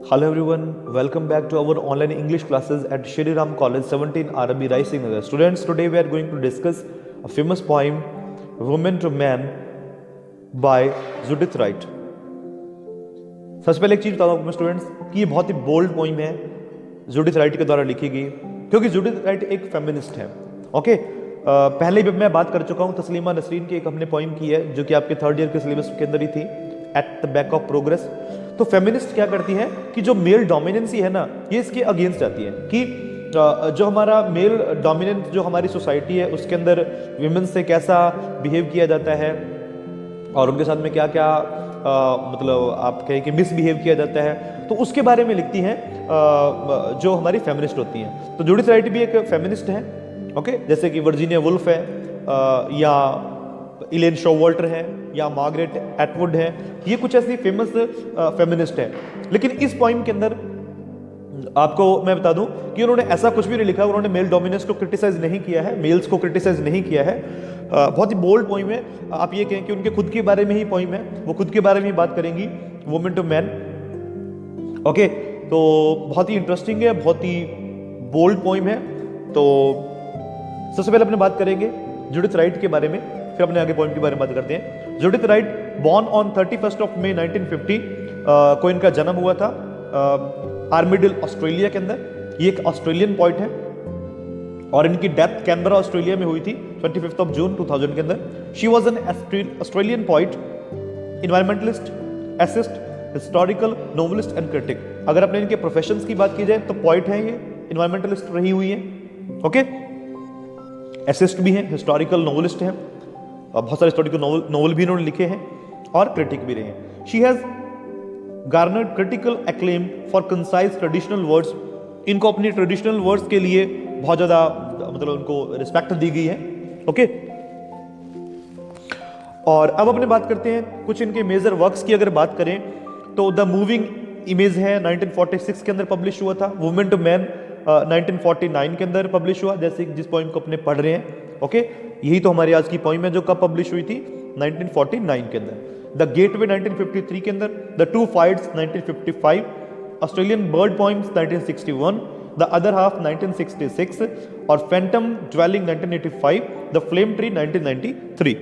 Hello everyone, welcome back to our online English classes at Shri Ram College 17 Arabi Rising Nagar. Students, today we are going to discuss a famous poem, Woman to Man by Judith Wright. सबसे पहले एक चीज बता दूं students कि ये बहुत ही बोल्ड पोइम है, जूडिथ राइट के द्वारा लिखी गई, क्योंकि जूडिथ राइट एक फेमिनिस्ट है. ओके, पहले भी मैं बात कर चुका हूं, तस्लीमा नसरीन की एक हमने पोइम की है जो कि आपके थर्ड ईयर के सिलेबस के अंदर ही थी, at the back of progress. तो फेमिनिस्ट क्या करती है कि जो मेल डोमिनेंसी है ना, ये इसके अगेंस्ट जाती है कि जो हमारा मेल डोमिनेंट जो हमारी सोसाइटी है उसके अंदर विमेन से कैसा बिहेव किया जाता है और उनके साथ में क्या क्या मतलब आप कहें कि मिसबिहेव किया जाता है, तो उसके बारे में लिखती हैं जो हमारी फेमिनिस्ट होती हैं. तो जूडिथ राइट भी एक फेमिनिस्ट है. ओके, जैसे कि वर्जीनिया वुल्फ है या इलेन शोवाल्टर है या मार्गरेट एटवुड है, ये कुछ ऐसी फेमस फेमिनिस्ट है. लेकिन इस पॉइंट के अंदर आपको मैं बता दूं कि उन्होंने ऐसा कुछ भी नहीं लिखा, उन्होंने मेल डोमिनेंस को क्रिटिसाइज नहीं किया है, मेल्स को क्रिटिसाइज नहीं किया है. बहुत ही बोल्ड पोइम है. आप ये कहें कि उनके खुद के बारे में ही पोइम है, वो खुद के बारे में ही बात करेंगी, वुमेन टू मैन. ओके, तो बहुत ही इंटरेस्टिंग है, बहुत ही बोल्ड पोइम है. तो सबसे पहले अपने बात करेंगे जूडिथ राइट के बारे में, फिर अपने आगे पोइम के बारे में बात करते हैं. जूडिथ राइट बॉर्न ऑन 31 मई 1950 को इनका जन्म हुआ था आर्मीडिल ऑस्ट्रेलिया के अंदर. ये एक ऑस्ट्रेलियन पोइट है और इनकी डेथ कैनबरा ऑस्ट्रेलिया में हुई थी 25 जून 2000 के अंदर. She was an Australian poet, environmentalist, assist, historical novelist and critic. अगर अपने इनके प्रोफेशंस की बात की जाए तो पोइट है ये, इन्वायरमेंटलिस्ट रही हुई है, ओके, एसिस्ट भी हैं, हिस्टोरिकल नोवेलिस्ट हैं, बहुत सारे हिस्टोरिकल नोवेल भी इन्होंने लिखे हैं और क्रिटिक भी रहे हैं. She has garnered critical acclaim for concise traditional words. इनको अपनी ट्रेडिशनल वर्ड्स के लिए बहुत ज्यादा मतलब उनको रिस्पेक्ट दी गई है. ओके, और अब अपने बात करते हैं कुछ इनके मेजर वर्क्स की. अगर बात करें तो द मूविंग इमेज है 1946 के अंदर पब्लिश हुआ था. वुमेन टू मैन 1949 के अंदर पब्लिश हुआ, जैसे जिस पोइम को अपने पढ़ रहे हैं. ओके, यही तो हमारी आज की पोइम है जो कब पब्लिश हुई थी, 1949 के अंदर. द गेटवे 1953 के अंदर, the two fights 1955, Australian bird poems 1961, the other half 1966 और Phantom dwelling 1985, the flame tree 1993.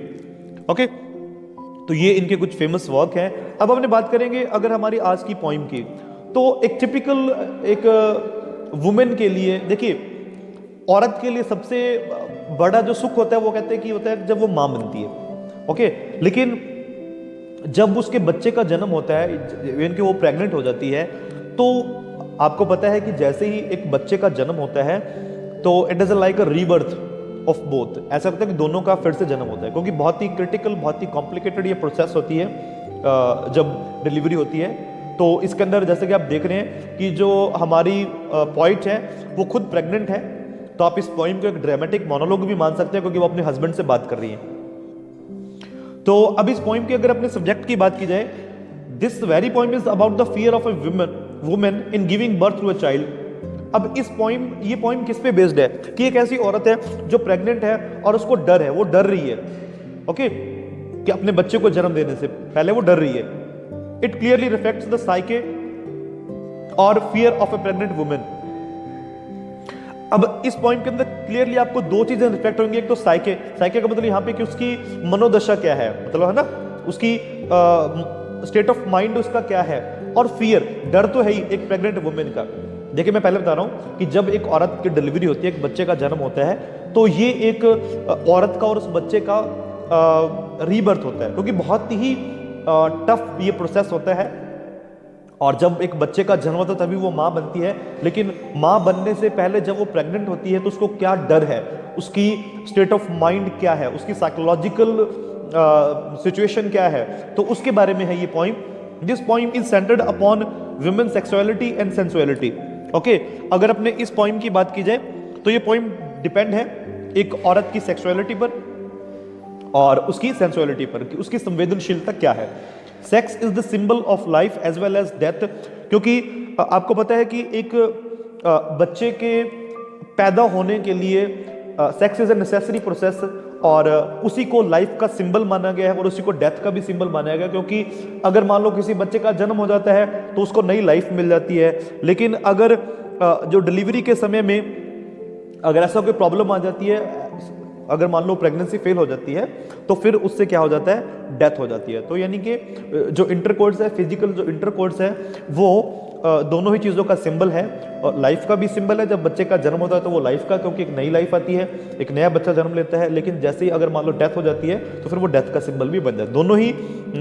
Okay, तो ये इनके कुछ फेमस वर्क हैं. अब हमने बात करेंगे अगर हमारी आज की पोइम की, तो एक टिपिकल एक वुमेन के लिए, देखिए औरत के लिए सबसे बड़ा जो सुख होता है वो कहते हैं कि होता है जब वो मां बनती है. ओके, लेकिन जब उसके बच्चे का जन्म होता है, इवन कि वो प्रेग्नेंट हो जाती है, तो आपको पता है कि जैसे ही एक बच्चे का जन्म होता है तो it is like a rebirth of both. ऐसा होता है कि दोनों का फिर से जन्म होता है, क्योंकि बहुत ही क्रिटिकल, बहुत ही कॉम्प्लिकेटेड ये प्रोसेस होती है जब डिलीवरी होती है. तो इसके अंदर जैसे कि आप देख रहे हैं कि जो हमारी पॉइंट है वो खुद प्रेग्नेंट है, तो आप इस पोइम को एक ड्रामेटिक मोनोलॉग भी मान सकते हैं क्योंकि वो अपने हस्बैंड से बात कर रही है. तो अब इस पोइम के अगर अपने सब्जेक्ट की बात की जाए, this very poem is about the fear of a women in giving birth to a child. अब ये पोइम किस पे बेस्ड है कि एक ऐसी औरत है जो प्रेग्नेंट है और उसको डर है, वो डर रही है, ओके, कि अपने बच्चे को जन्म देने से पहले वो डर रही है. It clearly reflects the psyche और fear of a pregnant women. अब इस पॉइंट के अंदर क्लियरली आपको दो चीजें रिफ्लेक्ट होंगी. एक तो साइके का मतलब यहां पे कि उसकी मनोदशा क्या है, मतलब है ना, उसकी स्टेट ऑफ माइंड उसका क्या है, और फियर, डर तो है ही एक प्रेग्नेंट वुमेन का. देखिए मैं पहले बता रहा हूं कि जब एक औरत की डिलीवरी होती है, एक बच्चे का जन्म होता है, तो ये एक औरत का और उस बच्चे का रीबर्थ होता है, क्योंकि बहुत ही टफ ये प्रोसेस होता है. और जब एक बच्चे का जन्म होता है तभी वो माँ बनती है, लेकिन माँ बनने से पहले जब वो प्रेग्नेंट होती है तो उसको क्या डर है, उसकी स्टेट ऑफ माइंड क्या है, उसकी साइकोलॉजिकल सिचुएशन क्या है, तो उसके बारे में है ये poem. This poem is centred upon women sexuality and sensuality. Okay, अगर अपने इस पोइम की बात की जाए तो ये पोइम डिपेंड है एक औरत की सेक्सुअलिटी पर और उसकी सेंसुअलिटी पर, कि उसकी संवेदनशीलता क्या है. Sex is the symbol of life as well as death, क्योंकि आपको पता है कि एक बच्चे के पैदा होने के लिए sex is a necessary process और उसी को लाइफ का सिंबल माना गया है और उसी को डेथ का भी सिंबल माना गया, क्योंकि अगर मान लो किसी बच्चे का जन्म हो जाता है तो उसको नई लाइफ मिल जाती है, लेकिन अगर जो डिलीवरी के समय में अगर ऐसा कोई प्रॉब्लम आ जाती है, अगर मान लो प्रेगनेंसी फेल हो जाती है, तो फिर उससे क्या हो जाता है, डेथ हो जाती है। तो यानी कि जो इंटरकोर्स है, फिजिकल जो इंटरकोर्स है, वो दोनों ही चीज़ों का सिंबल है। और लाइफ का भी सिंबल है, जब बच्चे का जन्म होता है तो वो लाइफ का, क्योंकि एक नई लाइफ आती है, एक नया बच्चा जन्म लेता है, लेकिन जैसे ही अगर मान लो डेथ हो जाती है तो फिर वो डेथ का सिंबल भी बन जाता है। दोनों ही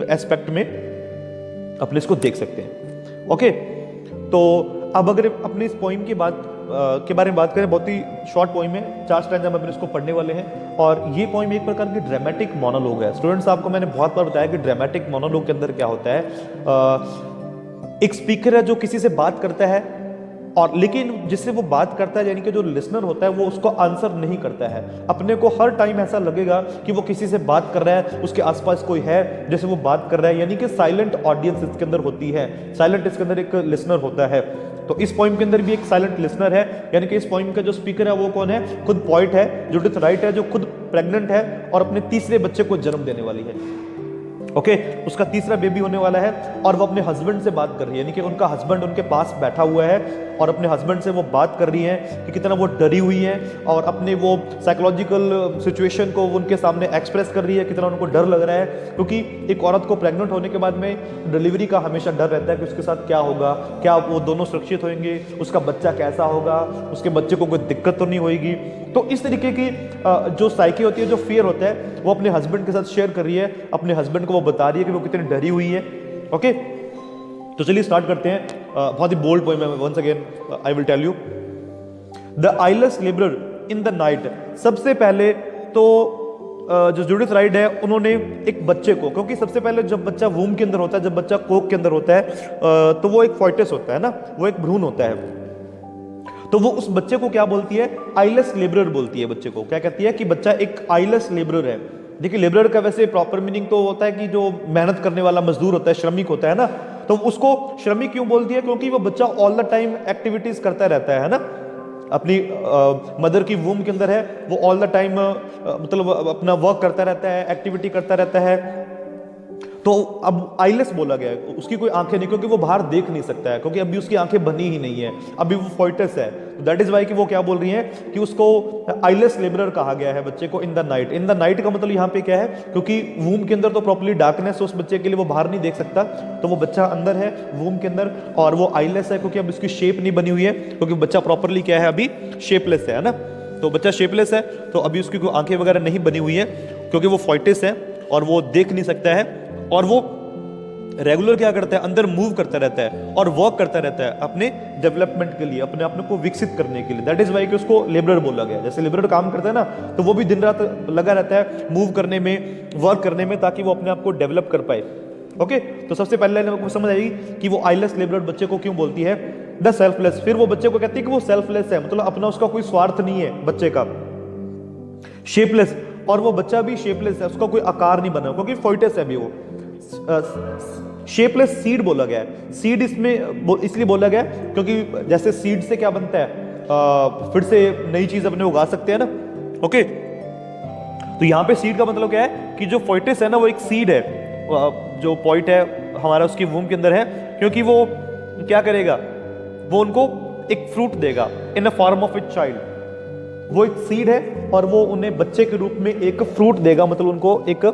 एस्पेक्ट में अपने इसको देख सकते हैं। ओके, तो अब अगर अपने इस पोइम की बात के बारे में बात करें, बहुत ही शॉर्ट पोइम है, 4 स्टैंजा में अपने इसको पढ़ने वाले हैं। और ये पोइम एक प्रकार की ड्रामेटिक मोनोलॉग है। स्टूडेंट्स, आपको मैंने बहुत बार बताया कि ड्रामेटिक मोनोलॉग के अंदर क्या होता है, एक स्पीकर है जो किसी से बात करता है, और लेकिन जिससे वो बात करता है, यानी कि जो लिसनर होता है, वो उसको आंसर नहीं करता है। अपने को हर टाइम ऐसा लगेगा कि वो किसी से बात कर रहा है, उसके आसपास कोई है जैसे वो बात कर रहा है, यानी कि साइलेंट ऑडियंस इसके अंदर होती है, साइलेंट इसके अंदर एक लिसनर होता है। तो इस पोइम के अंदर भी एक साइलेंट लिसनर है, यानी कि इस पोइम का जो स्पीकर है वो कौन है, खुद पॉइट है, जुडिथ राइट है, जो खुद प्रेग्नेंट है और अपने तीसरे बच्चे को जन्म देने वाली है। ओके, उसका तीसरा बेबी होने वाला है और वो अपने हस्बैंड से बात कर रही है, यानी कि उनका हस्बैंड उनके पास बैठा हुआ है और अपने हस्बैंड से वो बात कर रही है कि कितना वो डरी हुई है और अपने वो साइकोलॉजिकल सिचुएशन को उनके सामने एक्सप्रेस कर रही है, कितना उनको डर लग रहा है। क्योंकि एक औरत को प्रेग्नेंट होने के बाद में डिलीवरी का हमेशा डर रहता है कि उसके साथ क्या होगा, क्या वो दोनों सुरक्षित होंगे, उसका बच्चा कैसा होगा, उसके बच्चे को कोई दिक्कत तो नहीं होगी। तो इस तरीके की जो साइकी होती है, जो फियर होता है, वो अपने हस्बैंड के साथ शेयर कर रही है, अपने हस्बैंड को वो बता रही है कि वो कितनी डरी हुई है। ओके, तो चलिए स्टार्ट करते हैं। बहुत ही बोल्ड पोएम है, once again I will tell you. The eyeless labourer in the night. सबसे पहले तो जो जुडिथ राइट है, उन्होंने एक बच्चे को, क्योंकि सबसे पहले जब बच्चा वूम के अंदर होता है, जब बच्चा कोक के अंदर होता है, तो वो एक फॉइटस होता है ना, वो एक भ्रूण होता है। तो वो उस बच्चे को क्या बोलती है, आईलेस लेबरर बोलती है। बच्चे को क्या कहती है कि बच्चा एक आईलेस लेबरर है। देखिए, लेबरर का वैसे प्रॉपर मीनिंग तो होता है कि जो मेहनत करने वाला मजदूर होता है, श्रमिक होता है ना। तो उसको श्रमिक क्यों बोलती है, क्योंकि वो बच्चा ऑल द टाइम एक्टिविटीज करता रहता है ना, अपनी मदर की वूम के अंदर है, वो ऑल द टाइम मतलब अपना वर्क करता रहता है, एक्टिविटी करता रहता है। तो अब आईलेस बोला गया है, उसकी कोई आंखें नहीं, क्योंकि वो बाहर देख नहीं सकता है, क्योंकि अभी उसकी आंखें बनी ही नहीं है, अभी वो फॉइटस है। तो दैट इज वाई कि वो क्या बोल रही हैं कि उसको आईलेस लेबरर कहा गया है बच्चे को इन the night. In the night का मतलब यहाँ पे क्या है, क्योंकि वूम के अंदर तो प्रॉपर्ली डार्कनेस है उस बच्चे के लिए, वो बाहर नहीं देख सकता, तो वो बच्चा अंदर है वूम के अंदर, और वो आईलेस है क्योंकि अब उसकी शेप नहीं बनी हुई है, क्योंकि बच्चा प्रॉपरली क्या है, अभी शेपलेस है ना। तो बच्चा शेपलेस है, तो अभी उसकी कोई आंखें वगैरह नहीं बनी हुई है, क्योंकि वो फॉइटस है और वो देख नहीं सकता है, और वो रेगुलर क्या करता है, अंदर मूव करता रहता है और वर्क करता रहता है अपने डेवलपमेंट के लिए, अपने आप को विकसित करने के लिए। दैट इज वाई कि उसको लेबरर बोला गया। जैसे लेबरर काम करता है ना, तो वो भी दिन रात लगा रहता है मूव करने में, वर्क करने में, ताकि वो अपने आप को डेवलप कर पाए। ओके, तो सबसे पहले आपको समझ आएगी कि वो आईलेस लेबरर बच्चे को क्यों बोलती है द सेल्फलेस। फिर वो बच्चे को कहती है कि वो सेल्फलेस है, मतलब अपना उसका कोई स्वार्थ नहीं है बच्चे का। शेपलेस, और वो बच्चा भी शेपलेस है, उसका कोई आकार नहीं बना, क्योंकि फॉइटस है भी वो। शेपलेस सीड बोला गया है। सीड इसमें इसलिए बोला गया क्योंकि जैसे सीड से क्या बनता है, फिर से नई चीज अपने उगा सकते हैं ना। ओके, तो यहां पे सीड का मतलब क्या है कि जो फॉइटस है ना, वो एक सीड है, जो पॉइंट है हमारा उसकी वूम के अंदर है, क्योंकि वो क्या करेगा, वो उनको एक फ्रूट देगा in a form of a child. वो एक सीड है और वो उन्हें बच्चे के रूप में एक फ्रूट देगा, मतलब उनको एक,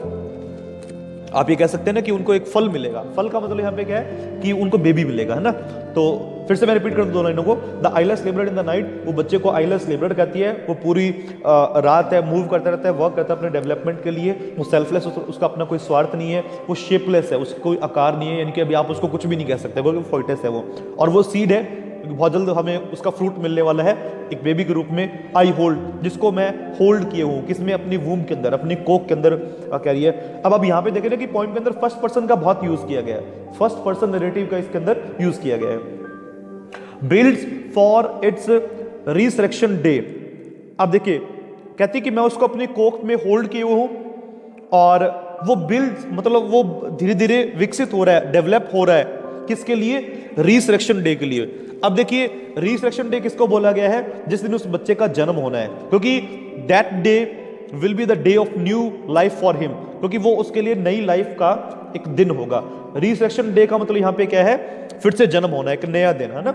आप ये कह सकते हैं ना कि उनको एक फल मिलेगा। फल का मतलब यहाँ पे क्या है कि उनको बेबी मिलेगा, है ना। तो फिर से मैं रिपीट कर दूं दोनों लाइनों को। The eyeless labourer in the night, वो बच्चे को आईलेस लेबरर कहती है। वो पूरी रात है मूव करता रहता है, वर्क करता है अपने डेवलपमेंट के लिए। वो सेल्फलेस, उसका अपना कोई स्वार्थ नहीं है। वो शेपलेस है, उसका कोई आकार नहीं है, यानी कि अभी आप उसको कुछ भी नहीं कह सकते, क्योंकि फॉइटस है वो। और वो सीड है, बहुत जल्द हमें उसका फ्रूट मिलने वाला है एक बेबी के रूप में। आई होल्ड, जिसको मैं होल्ड किए हूँ, किसमें, अपनी वूम के अंदर, अपनी कोक के अंदर कह रही है। अब यहाँ पे देखें ना कि पॉइंट के अंदर फर्स्ट पर्सन का बहुत यूज किया गया है, फर्स्ट पर्सन नैरेटिव का इसके अंदर यूज किया गया है। Builds for its resurrection day. अब देखिए, कहती कि मैं उसको अपनी कोक में होल्ड किए हूं, और वो बिल्ड मतलब वो धीरे धीरे विकसित हो रहा है, डेवलप हो रहा है, किसके लिए, रिसरेक्शन डे के लिए। अब देखिए, रिसरेक्शन डे किसको बोला गया है, जिस दिन उस बच्चे का जन्म होना है, क्योंकि that day will be the day of new life for him, क्योंकि वो उसके लिए नई लाइफ का एक दिन होगा। रिसरेक्शन डे का मतलब यहां पे क्या है, फिर से जन्म होना, एक नया दिन है ना।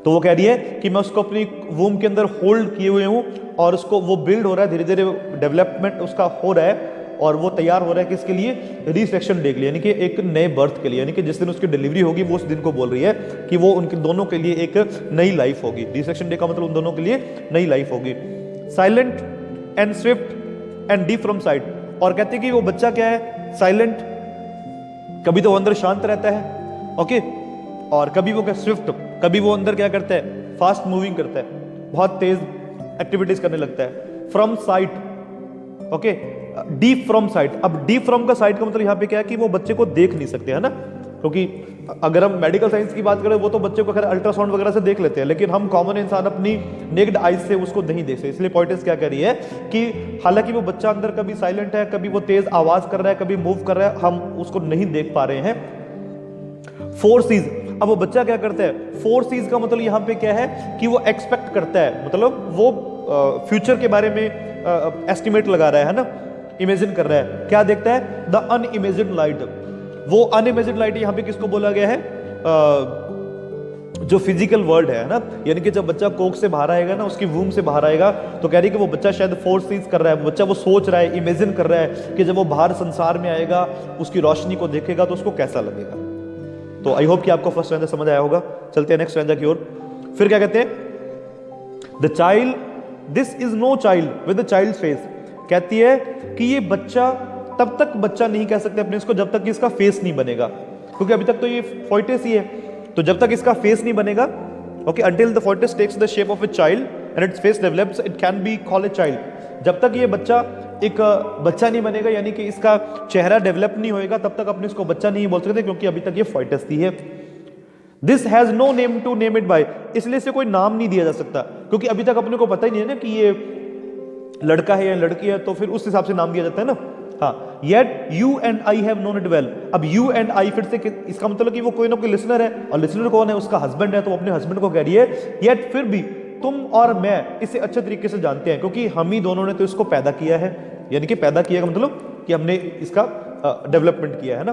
तो वो कह रही है कि मैं उसको अपनी वूम के अंदर होल्ड किए हुए हूं और उसको वो बिल्ड हो रहा है, धीरे धीरे डेवलपमेंट उसका हो रहा है और वो तैयार हो रहा है किसके लिए, रिसेक्शन डे के लिए, यानी कि एक नए बर्थ के लिए, यानी कि जिस दिन उसकी डिलीवरी होगी वो उस दिन को बोल रही है कि वो उनके दोनों के लिए एक नई लाइफ होगी। रिसेक्शन डे का मतलब उन दोनों के लिए नई लाइफ होगी। Silent and Swift and deep from site, और कहते हैं कि वो बच्चा क्या है, साइलेंट, कभी तो वो अंदर शांत रहता है, ओके, और कभी वो क्या स्विफ्ट, कभी वो अंदर क्या करता है, फास्ट मूविंग करता है, बहुत तेज एक्टिविटीज करने लगता है। From site, okay, deep from site. अब डीप फ्रॉम का साइट का मतलब यहां पे क्या है कि वो बच्चे को देख नहीं सकते, है ना, क्योंकि अगर हम मेडिकल साइंस की बात करें वो तो बच्चे को खैर अल्ट्रासाउंड वगैरह से देख लेते हैं, लेकिन हम कॉमन इंसान अपनी नेक्ड आइज से उसको नहीं देख सकते। इसलिए पोएटिस क्या कह रही है कि हालांकि वो बच्चा अंदर कभी साइलेंट है, कभी वो तेज आवाज कर रहा है, कभी मूव कर रहा है, हम उसको नहीं देख पा रहे हैं। फोर सीज, अब वो बच्चा क्या करता है, फोर सीज का मतलब यहां पे क्या है कि वो एक्सपेक्ट करता है, मतलब वो फ्यूचर के बारे में एस्टिमेट लगा रहा है ना, इमेजिन कर रहा है। क्या देखता है, द अनइमेजिन लाइट। वो अनइमेजिन लाइट यहां पे किसको बोला गया है, जो फिजिकल वर्ल्ड है ना, यानी कि जब बच्चा कोख से बाहर आएगा ना, उसकी वूम से बाहर आएगा, तो कह रही कि वो बच्चा शायद फोर सीज कर रहा है, बच्चा वो सोच रहा है, इमेजिन कर रहा है कि जब वो बाहर संसार में आएगा, उसकी रोशनी को देखेगा तो उसको कैसा लगेगा। तो आई होप कि आपको फर्स्ट स्ट्रैंजा समझ आया होगा। चलते हैं नेक्स्ट स्ट्रैंजा की ओर। फिर क्या कहते हैं, the child, this is no child with the child face. कहती है कि ये बच्चा, तब तक बच्चा नहीं कह सकते अपने इसको जब तक कि इसका फेस नहीं बनेगा, क्योंकि अभी तक तो ये फोइटिस ही है, तो जब तक इसका फेस नहीं बनेगा, okay, until the foetus takes the shape of a child and its face develops it can be called a child. जब तक ये बच्चा एक बच्चा नहीं बनेगा, यानी कि इसका चेहरा डेवलप नहीं होएगा, तब तक अपने इसको बच्चा नहीं बोल सकते, क्योंकि अभी तक ये फोइटिस ही है। This has no name to name it by, इसलिए इसे कोई नाम नहीं दिया जा सकता, क्योंकि अभी तक अपने को पता ही नहीं है ना कि ये लड़का है या लड़की है, तो फिर उस हिसाब से नाम दिया जाता है ना। हाँ, yet you and I have known it well. अब यू एंड आई फिर से इसका मतलब कि वो कोई ना कोई लिसनर है, और लिसनर कौन है, उसका हस्बैंड है, तो अपने हस्बैंड को कह रही है, येट फिर भी तुम और मैं इसे अच्छे तरीके से जानते हैं, क्योंकि हम ही दोनों ने तो इसको पैदा किया है, यानी कि पैदा किया का मतलब कि हमने इसका डेवलपमेंट किया है ना,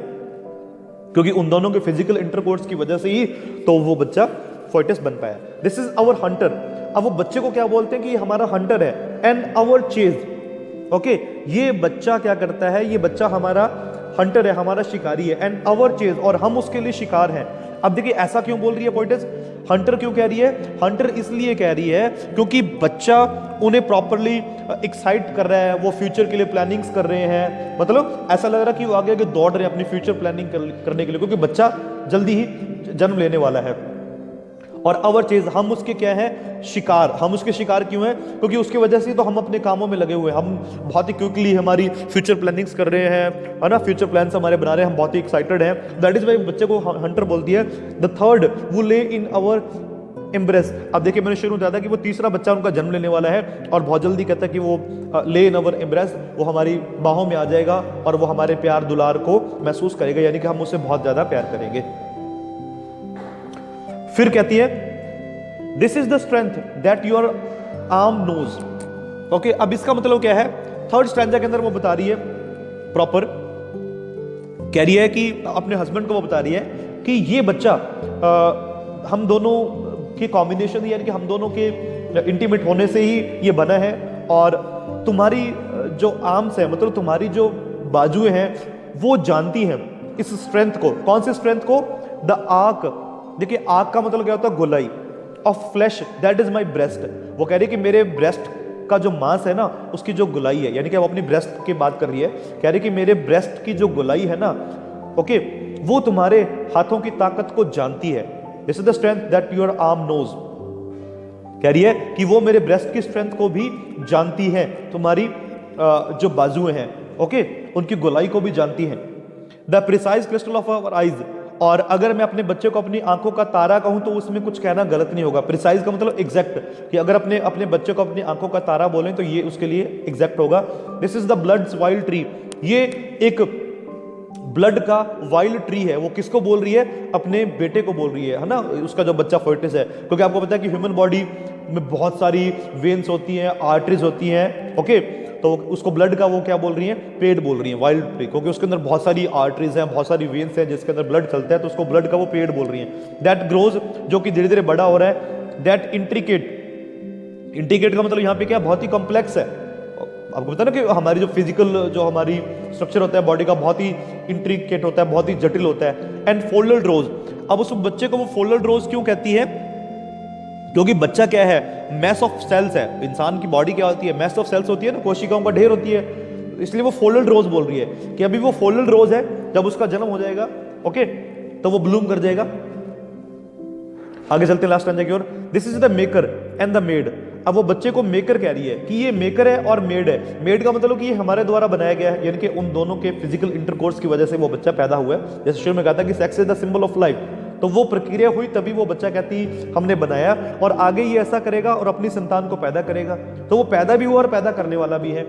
क्योंकि उन दोनों के फिजिकल इंटरकोर्स की वजह से ही तो वो बच्चा फोइटिस बन पाया। This is our hunter. अब वो बच्चे को क्या बोलते हैं कि ये हमारा हंटर है, एंड आवर चेज, ओके, ये बच्चा क्या करता है, ये बच्चा हमारा हंटर है, हमारा शिकारी है, एंड आवर चेज, और हम उसके लिए शिकार हैं। अब देखिए ऐसा क्यों बोल रही है पोएटिस, हंटर क्यों कह रही है, हंटर इसलिए कह रही है क्योंकि बच्चा उन्हें प्रॉपरली एक्साइट कर रहा है, वो फ्यूचर के लिए प्लानिंग्स कर रहे हैं, मतलब ऐसा लग रहा है कि वो आगे आगे दौड़ रहे हैं अपनी फ्यूचर प्लानिंग करने के लिए, क्योंकि बच्चा जल्दी ही जन्म लेने वाला है। और अवर चीज, हम उसके क्या है, शिकार। हम उसके शिकार क्यों हैं, क्योंकि उसकी वजह से तो हम अपने कामों में लगे हुए हैं, हम बहुत ही क्विकली हमारी फ्यूचर प्लानिंग्स कर रहे हैं, है ना, फ्यूचर प्लान्स हमारे बना रहे हैं, हम बहुत ही एक्साइटेड हैं। दैट इज वाई बच्चे को हंटर बोलती है। द थर्ड वो ले इन अवर एम्ब्रेस। अब देखिए मैंने शुरू में बताया था कि वो तीसरा बच्चा उनका जन्म लेने वाला है, और बहुत जल्दी कहता है कि वो ले इन अवर एम्ब्रेस, वो हमारी बाहों में आ जाएगा और वो हमारे प्यार दुलार को महसूस करेगा, यानी कि हम उससे बहुत ज्यादा प्यार करेंगे। फिर कहती है, this is the strength that your arm knows. Okay, अब इसका मतलब क्या है, थर्ड स्ट्रैंजा के अंदर वो बता रही है प्रॉपर, कह रही है कि अपने हस्बैंड को वो बता रही है कि ये बच्चा हम दोनों के कॉम्बिनेशन, यानी कि हम दोनों के इंटीमेट होने से ही ये बना है, और तुम्हारी जो आर्म्स है, मतलब तुम्हारी जो बाजुएं हैं, वो जानती हैं इस स्ट्रेंथ को। कौन सी स्ट्रेंथ को, द आर्क। देखिए आर्क का मतलब क्या होता है, गोलाई, of flash that is my breast. वो कह रही है कि मेरे ब्रेस्ट का जो मांस है ना, उसकी जो गोलाई है, यानी कि वो अपनी ब्रेस्ट की बात कर रही है, कह रही है कि मेरे ब्रेस्ट की जो गोलाई है ना, ओके, वो तुम्हारे हाथों की ताकत को जानती है। This is the strength that your arm knows. कह रही है कि वो मेरे ब्रेस्ट की स्ट्रेंथ को भी जानती है, तुम्हारी जो बाजुएं हैं, ओके, उनकी गोलाई को भी जानती हैं। The precise crystal of our eyes. और अगर मैं अपने बच्चे को अपनी आंखों का तारा कहूं तो उसमें कुछ कहना गलत नहीं होगा। प्रिसाइज का मतलब एग्जैक्ट, कि अगर अपने बच्चे को अपनी आंखों का तारा बोलें तो ये उसके लिए एग्जैक्ट होगा। This is the bloods wild tree. ये एक ब्लड का वाइल्ड ट्री है, वो किसको बोल रही है? अपने बेटे को बोल रही है ना, उसका जो बच्चा फोइटिस है। क्योंकि आपको पता है कि ह्यूमन बॉडी में बहुत सारी वेन्स होती हैं, आर्टरीज होती हैं, ओके, तो उसको ब्लड का वो क्या बोल रही है? पेड़ बोल रही है, वाइल्ड ट्री, क्योंकि उसके अंदर बहुत सारी आर्टरीज हैं, बहुत सारी वेन्स हैं जिसके अंदर ब्लड चलता है, तो उसको ब्लड का वो पेड़ बोल रही है। दैट ग्रोज, जो कि धीरे धीरे बड़ा हो रहा है। दैट इंट्रिकेट, इंट्रिकेट का मतलब यहाँ पे क्या? बहुत ही कॉम्प्लेक्स है। आपको पता ना कि हमारी जो फिजिकल जो हमारी स्ट्रक्चर होता है बॉडी का, बहुत ही इंट्रिकेट होता है, बहुत ही जटिल होता है। एंड फोल्डेड रोज, अब उस बच्चे को वो फोल्डेड रोज क्यों कहती है? क्योंकि बच्चा क्या है? मैस ऑफ सेल्स है। इंसान की बॉडी क्या होती है? मैस ऑफ सेल्स होती है ना, कोशिकाओं का ढेर होती है, इसलिए वो फोल्डेड रोज बोल रही है कि अभी वो फोल्डेड रोज है, जब उसका जन्म हो जाएगा, ओके, तो वो ब्लूम कर जाएगा। आगे चलते हैं लास्ट स्टैंजा की ओर। This is the maker and the made. अब वो बच्चे को मेकर कह रही है कि ये मेकर है और मेड है। मेड का मतलब कि ये हमारे द्वारा बनाया गया है, यानी कि उन दोनों के फिजिकल इंटरकोर्स की वजह से वो बच्चा पैदा हुआ है। जैसे शुरू में कहा था कि sex is the symbol of life, तो वो प्रक्रिया हुई तभी वो बच्चा कहती हमने बनाया, और आगे ये ऐसा करेगा और अपनी संतान को पैदा करेगा। तो वो पैदा भी हुआ और पैदा करने वाला भी है।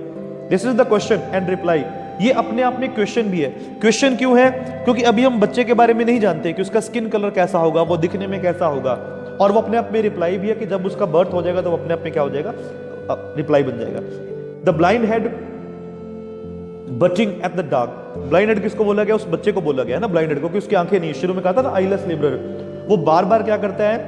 This is the question and reply. ये अपने आप में क्वेश्चन भी है। क्वेश्चन क्यों है? क्योंकि अभी हम बच्चे के बारे में नहीं जानते कि उसका स्किन कलर कैसा होगा, वो दिखने में कैसा होगा, और वो अपने आप में रिप्लाई भी है कि जब उसका बर्थ हो जाएगा तो वो अपने आप में क्या हो जाएगा? रिप्लाई बन जाएगा। The blind head butting at the dark. Blind head किसको बोला गया? उस बच्चे को बोला गया है ना ब्लाइंड हेड, क्योंकि उसकी आंखें नहीं। शुरू में कहा था ना आईलेस लेबरर, वो बार बार क्या करता है?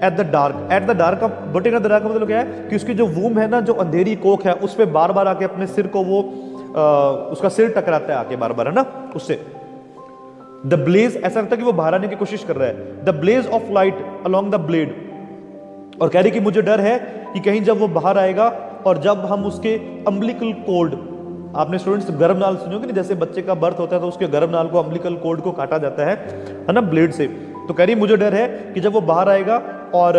Eight the dark. Eight the dark का बटिंग एट द डार्क का मतलब क्या है? कि उसकी जो वूम है ना, जो अंधेरी कोख है, उस पर बार बार आके अपने सिर को वो उसका सिर टकराता है आके बार बार, है ना, उससे। द ब्लेज, ऐसा लगता है कि वो बाहर आने की कोशिश कर रहा है। The blaze of light along the blade, और कह रही कि मुझे डर है कि कहीं जब वो बाहर आएगा और जब हम उसके अम्बिलिकल कोर्ड, आपने स्टूडेंट्स गर्भनाल सुनोगे ना, जैसे बच्चे का बर्थ होता है तो उसके गर्भनाल को, अम्बिलिकल कोर्ड को काटा जाता है ना, ब्लेड से। तो कह रही मुझे डर है कि जब वो बाहर आएगा और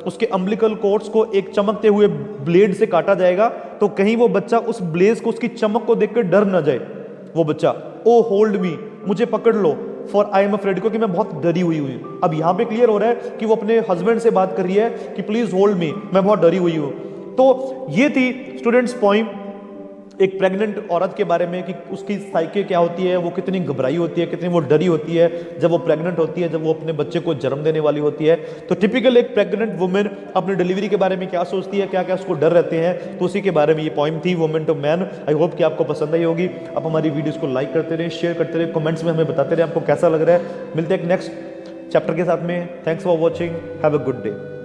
उसके अम्बिलिकल कोर्ड्स को एक चमकते हुए ब्लेड से काटा जाएगा, तो कहीं वो बच्चा उस ब्लेड को, उसकी चमक को देखकर डर न जाए वो बच्चा। ओ होल्ड मी, मुझे पकड़ लो, फॉर आई एम अफ्रेड, क्योंकि मैं बहुत डरी हुई हूँ। अब यहाँ पे क्लियर हो रहा है कि वो अपने हस्बैंड से बात कर रही है कि प्लीज होल्ड मी, मैं बहुत डरी हुई हूँ। तो ये थी स्टूडेंट्स पोइम एक प्रेग्नेंट औरत के बारे में, कि उसकी साइके क्या होती है, वो कितनी घबराई होती है, कितनी वो डरी होती है जब वो प्रेग्नेंट होती है, जब वो अपने बच्चे को जन्म देने वाली होती है। तो टिपिकल एक प्रेग्नेंट वुमेन अपने डिलीवरी के बारे में क्या सोचती है, क्या क्या उसको डर रहते हैं, तो उसी के बारे में ये पोइम थी, women to man. I hope कि आपको पसंद आई होगी। आप हमारी वीडियोस को लाइक करते रहे, शेयर करते रहे, कमेंट्स में हमें बताते रहे आपको कैसा लग रहा है। मिलते हैं एक नेक्स्ट चैप्टर के साथ में। Thanks for watching, have a good day.